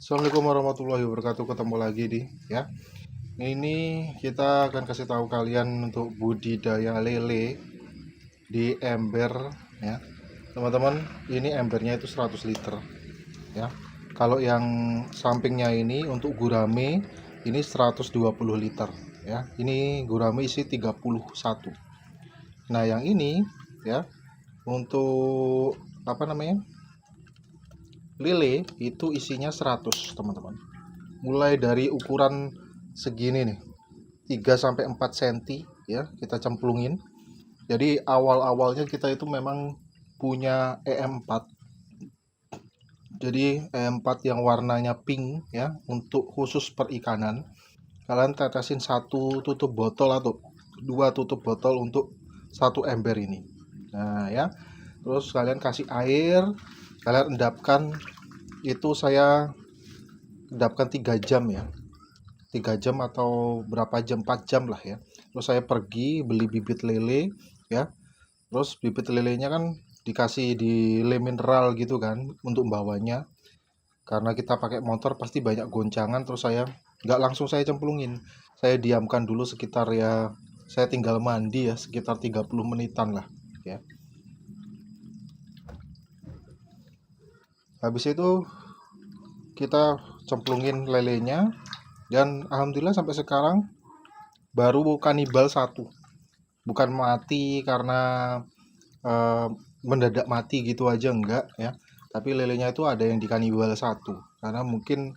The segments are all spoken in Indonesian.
Assalamualaikum warahmatullahi wabarakatuh. Ketemu lagi di ya. Ini kita akan kasih tahu kalian untuk budidaya lele di ember ya. Teman-teman, ini embernya itu 100 liter ya. Kalau yang sampingnya ini untuk gurame ini 120 liter ya. Ini gurame isi 31. Nah, yang ini ya untuk apa namanya? Lele itu isinya 100, teman-teman. Mulai dari ukuran segini nih, 3 sampai 4 cm ya, kita cemplungin. Jadi awal-awalnya kita itu memang punya EM4. Jadi EM4 yang warnanya pink ya, untuk khusus perikanan. Kalian tetesin satu tutup botol atau dua tutup botol untuk satu ember ini. Nah, ya. Terus kalian kasih air, kalian endapkan, itu saya endapkan 3 jam ya, 3 jam atau berapa jam, 4 jam lah ya. Terus saya pergi beli bibit lele ya. Terus bibit lelenya kan dikasih di le mineral gitu kan untuk bawanya, karena kita pakai motor pasti banyak goncangan. Terus saya nggak langsung saya cemplungin, saya diamkan dulu sekitar ya, saya tinggal mandi ya sekitar 30 menitan lah ya. Habis itu kita cemplungin lelenya, dan alhamdulillah sampai sekarang baru kanibal satu. Bukan mati karena eh, mendadak mati gitu aja, enggak ya, tapi lelenya itu ada yang di kanibal satu, karena mungkin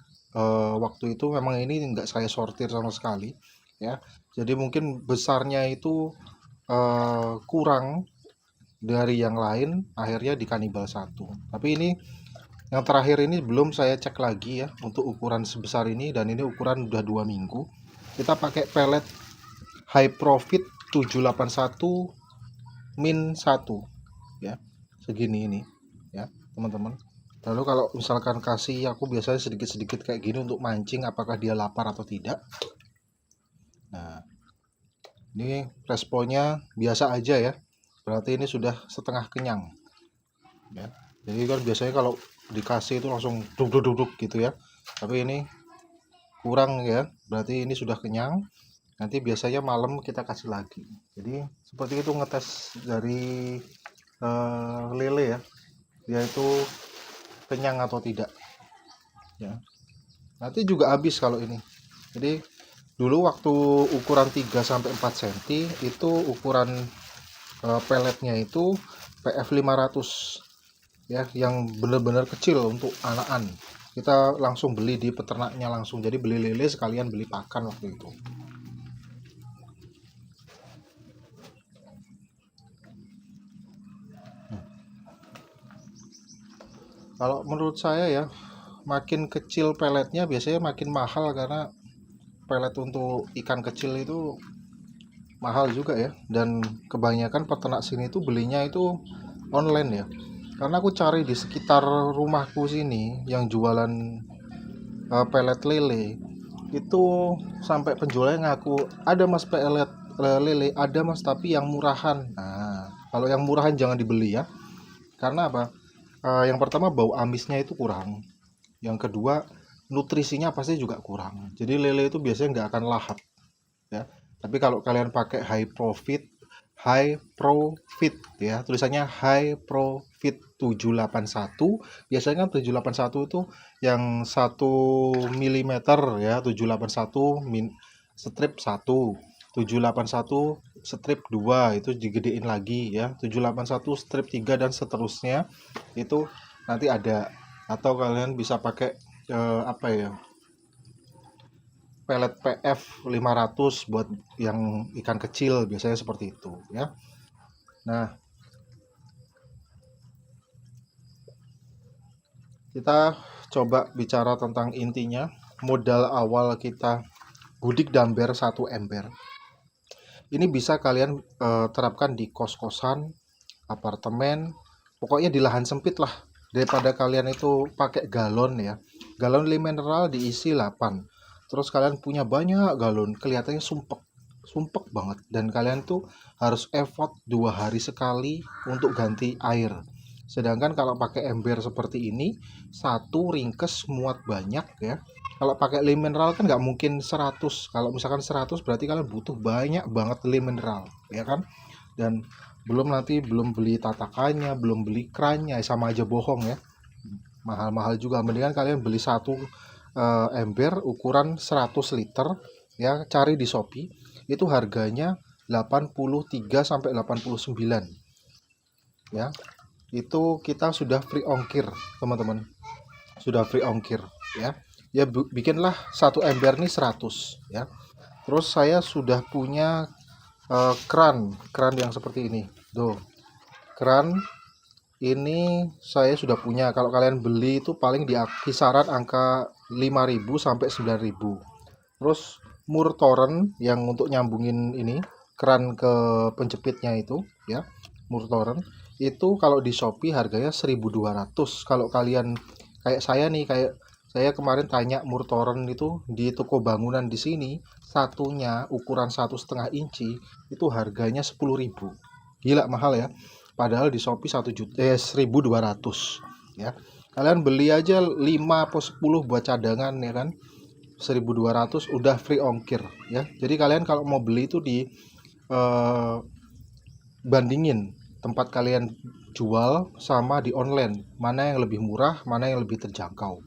waktu itu memang ini enggak saya sortir sama sekali ya. Jadi mungkin besarnya itu kurang dari yang lain, akhirnya di kanibal satu. Tapi ini yang terakhir ini belum saya cek lagi ya untuk ukuran sebesar ini, dan ini ukuran udah 2 minggu. Kita pakai pelet high profit 781 min 1 ya, segini ini ya teman-teman. Lalu kalau misalkan kasih, aku biasanya sedikit-sedikit kayak gini untuk mancing apakah dia lapar atau tidak. Nah, ini responnya biasa aja ya, berarti ini sudah setengah kenyang ya. Jadi kan biasanya kalau dikasih itu langsung duduk-duduk gitu ya, tapi ini kurang ya, berarti ini sudah kenyang. Nanti biasanya malam kita kasih lagi. Jadi seperti itu ngetes dari lele ya, dia itu kenyang atau tidak ya. Nanti juga habis kalau ini. Jadi dulu waktu ukuran 3 sampai 4 cm itu ukuran peletnya itu PF 500 ya, yang benar-benar kecil untuk anakan. Kita langsung beli di peternaknya langsung, jadi beli lele sekalian beli pakan waktu itu. Kalau menurut saya ya, makin kecil peletnya biasanya makin mahal, karena pelet untuk ikan kecil itu mahal juga ya. Dan kebanyakan peternak sini itu belinya itu online ya, karena aku cari di sekitar rumahku sini yang jualan pelet lele itu, sampai penjualnya ngaku ada mas pelet lele, ada mas, tapi yang murahan. Nah, kalau yang murahan jangan dibeli ya, karena apa? Yang pertama bau amisnya itu kurang, yang kedua nutrisinya pasti juga kurang. Jadi lele itu biasanya nggak akan lahap ya. Tapi kalau kalian pakai high profit ya, tulisannya high profit 781, biasanya kan 781 itu yang 1 mm ya, 781 strip 1, 781 strip 2 itu digedein lagi ya, 781 strip 3 dan seterusnya itu nanti ada. Atau kalian bisa pakai apa ya, pelet PF 500 buat yang ikan kecil, biasanya seperti itu ya. Nah, kita coba bicara tentang intinya. Modal awal kita budik damber 1 ember ini bisa kalian terapkan di kos-kosan, apartemen, pokoknya di lahan sempit lah, daripada kalian itu pakai galon ya. Galon le mineral diisi 8, terus kalian punya banyak galon, kelihatannya sumpek banget, dan kalian tuh harus effort 2 hari sekali untuk ganti air. Sedangkan kalau pakai ember seperti ini, satu ringkes muat banyak ya. Kalau pakai lem mineral kan nggak mungkin 100. Kalau misalkan 100 berarti kalian butuh banyak banget lem mineral, ya kan? Dan belum beli tatakannya, belum beli kerannya, sama aja bohong ya. Mahal-mahal juga. Mendingan kalian beli satu ember ukuran 100 liter ya, cari di Shopee. Itu harganya 83 sampai 89 ya. Itu kita sudah free ongkir, teman-teman. Sudah free ongkir ya. Ya bikinlah satu ember nih 100 ya. Terus saya sudah punya keran yang seperti ini. Tuh. Keran ini saya sudah punya. Kalau kalian beli itu paling di kisaran angka 5.000 sampai 9.000. Terus mur toren yang untuk nyambungin ini keran ke penjepitnya itu ya, mur toren itu kalau di Shopee harganya 1.200. Kalau kalian kayak saya nih, kayak saya kemarin tanya mur toren itu di toko bangunan di sini, satunya ukuran 1,5 inci itu harganya 10.000. Gila mahal ya. Padahal di Shopee 1.200 ya. Kalian beli aja 5 atau 10 buat cadangan ya kan. 1.200 udah free ongkir ya. Jadi kalian kalau mau beli itu di bandingin tempat kalian jual sama di online, mana yang lebih murah, mana yang lebih terjangkau.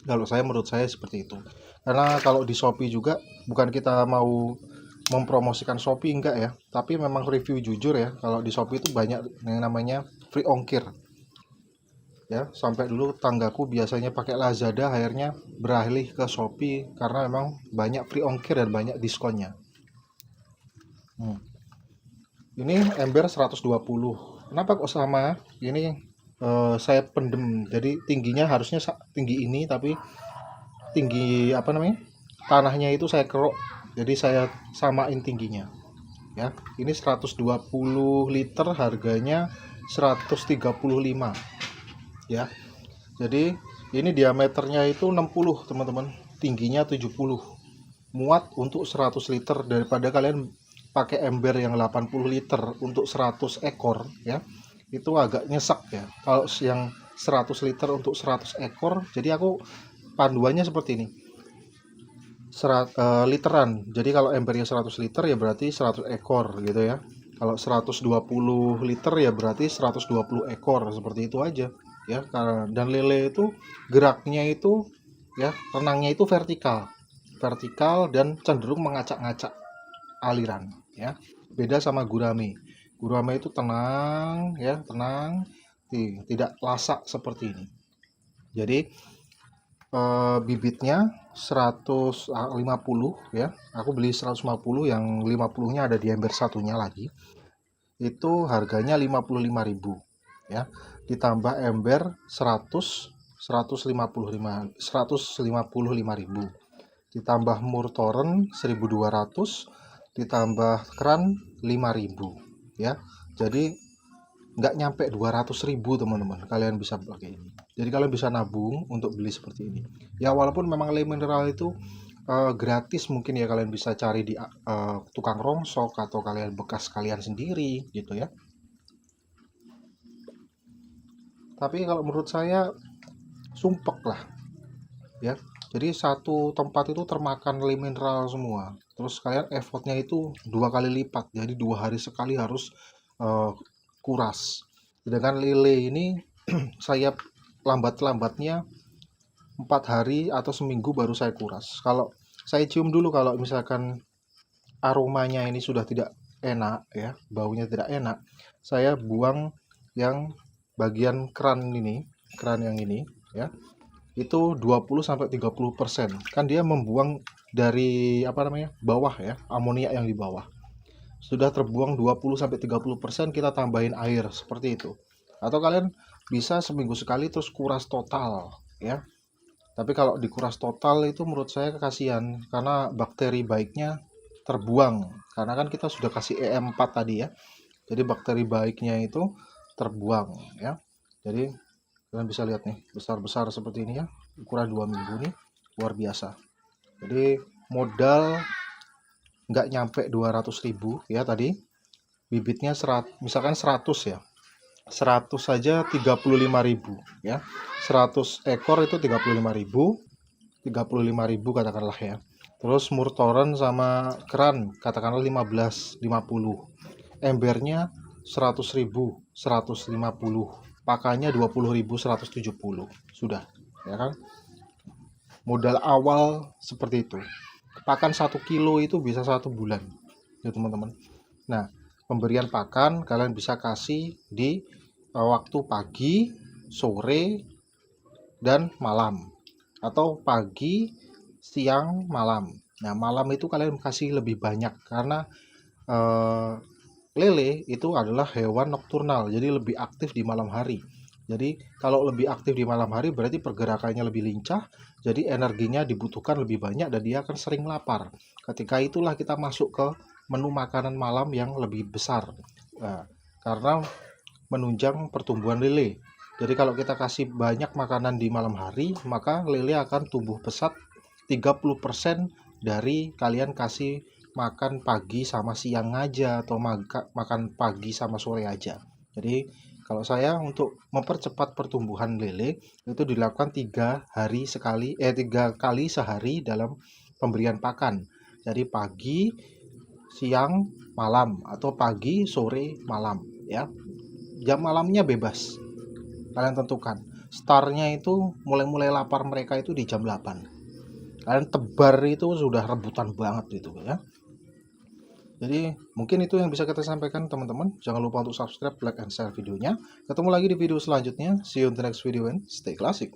Menurut saya seperti itu. Karena kalau di Shopee juga bukan kita mau mempromosikan Shopee, enggak ya, tapi memang review jujur ya. Kalau di Shopee itu banyak yang namanya free ongkir ya. Sampai dulu tanggaku biasanya pakai Lazada, akhirnya beralih ke Shopee karena memang banyak free ongkir dan banyak diskonnya. Ini ember 120. Kenapa kok sama? Ini saya pendem, jadi tingginya harusnya tinggi ini, tapi tinggi tanahnya itu saya keruk, jadi saya samain tingginya ya. Ini 120 liter harganya 135 ya. Jadi ini diameternya itu 60, teman-teman, tingginya 70, muat untuk 100 liter. Daripada kalian pakai ember yang 80 liter untuk 100 ekor ya, itu agak nyesek ya. Kalau yang 100 liter untuk 100 ekor, jadi aku panduannya seperti ini, literan. Jadi kalau embernya 100 liter ya berarti 100 ekor gitu ya. Kalau 120 liter ya berarti 120 ekor, seperti itu aja ya. Dan lele itu geraknya itu ya, renangnya itu vertikal dan cenderung mengacak-ngacak aliran ya. Beda sama gurame. Gurame itu tenang ya, tenang, tidak lasak seperti ini. Jadi bibitnya 150 ya. Aku beli 150, yang 50-nya ada di ember satunya lagi. Itu harganya 55.000 ya. Ditambah ember 155.000. Ditambah mur toren 1.200, ditambah keran 5.000 ya. Jadi nggak nyampe 200.000, teman-teman, kalian bisa pakai ini. Jadi kalian bisa nabung untuk beli seperti ini ya. Walaupun memang lem mineral itu gratis, mungkin ya kalian bisa cari di tukang rongsok atau kalian bekas kalian sendiri gitu ya. Tapi kalau menurut saya sumpek lah ya. Jadi satu tempat itu termakan lem mineral semua. Terus kalian effortnya itu 2 kali lipat. Jadi 2 hari sekali harus kuras. Sedangkan lele ini saya lambat-lambatnya 4 hari atau seminggu baru saya kuras. Kalau saya cium dulu, kalau misalkan aromanya ini sudah tidak enak ya, baunya tidak enak, saya buang yang bagian keran yang ini ya. Itu 20-30%. Kan dia membuang dari bawah ya, amoniak yang di bawah. Sudah terbuang 20-30%, kita tambahin air seperti itu. Atau kalian bisa seminggu sekali terus kuras total ya. Tapi kalau dikuras total itu menurut saya kasihan, karena bakteri baiknya terbuang. Karena kan kita sudah kasih EM4 tadi ya. Jadi bakteri baiknya itu terbuang ya. Jadi kalian bisa lihat nih, besar-besar seperti ini ya. Ukuran 2 minggu nih, luar biasa. Jadi modal nggak nyampe 200.000 ya tadi. Bibitnya misalkan 100 ya. 100 saja 35.000 ya. 100 ekor itu 35.000, 35.000 katakanlah ya. Terus murtoren sama keran katakanlah 15, 50. Embernya 100.000, 150. Pakannya 20.000, 170. Sudah, ya kan? Modal awal seperti itu. Pakan 1 kilo itu bisa 1 bulan. Ya, teman-teman. Nah, pemberian pakan kalian bisa kasih di waktu pagi, sore, dan malam, atau pagi, siang, malam. Nah, malam itu kalian kasih lebih banyak karena lele itu adalah hewan nokturnal, jadi lebih aktif di malam hari. Jadi kalau lebih aktif di malam hari berarti pergerakannya lebih lincah, jadi energinya dibutuhkan lebih banyak dan dia akan sering lapar. Ketika itulah kita masuk ke menu makanan malam yang lebih besar. Nah, karena menunjang pertumbuhan lele. Jadi kalau kita kasih banyak makanan di malam hari, maka lele akan tumbuh pesat 30% dari kalian kasih makan pagi sama siang aja, atau makan pagi sama sore aja. Jadi kalau saya untuk mempercepat pertumbuhan lele itu dilakukan 3 kali sehari dalam pemberian pakan. Jadi pagi, siang, malam, atau pagi, sore, malam ya. Jam malamnya bebas, kalian tentukan. Startnya itu mulai lapar mereka itu di jam 8. Kalian tebar itu sudah rebutan banget itu ya. Jadi mungkin itu yang bisa kita sampaikan teman-teman. Jangan lupa untuk subscribe, like, and share videonya. Ketemu lagi di video selanjutnya. See you in the next video and stay classic.